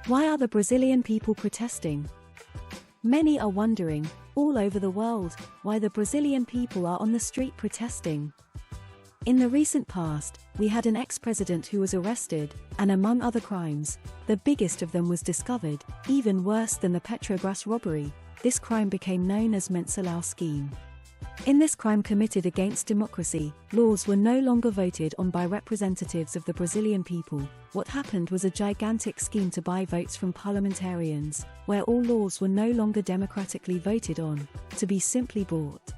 Why are the Brazilian people protesting? Many are wondering, all over the world, why the Brazilian people are on the street protesting. In the recent past, we had an ex-president who was arrested, and among other crimes, the biggest of them was discovered. Even worse than the Petrobras robbery, this crime became known as Mensalão scheme. In this crime committed against democracy, laws were no longer voted on by representatives of the Brazilian people. What happened was a gigantic scheme to buy votes from parliamentarians, where all laws were no longer democratically voted on, to be simply bought.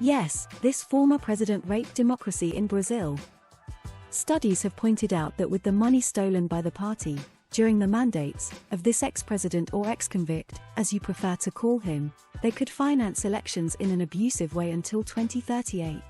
Yes, this former president raped democracy in Brazil. Studies have pointed out that with the money stolen by the party, during the mandates of this ex-president or ex-convict, as you prefer to call him, they could finance elections in an abusive way until 2038.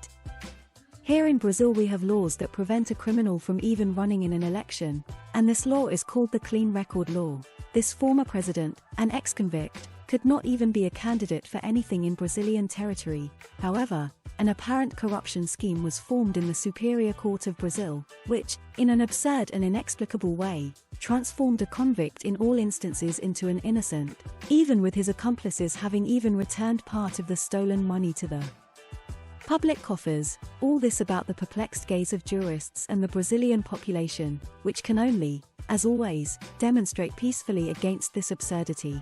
Here in Brazil we have laws that prevent a criminal from even running in an election, and this law is called the Clean Record Law. This former president, an ex-convict, could not even be a candidate for anything in Brazilian territory. However, an apparent corruption scheme was formed in the Superior Court of Brazil, which, in an absurd and inexplicable way, transformed a convict in all instances into an innocent, even with his accomplices having even returned part of the stolen money to the public coffers. All this about the perplexed gaze of jurists and the Brazilian population, which can only, as always, demonstrate peacefully against this absurdity.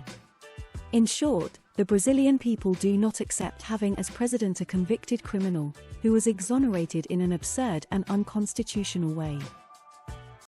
In short, the Brazilian people do not accept having as president a convicted criminal, who was exonerated in an absurd and unconstitutional way.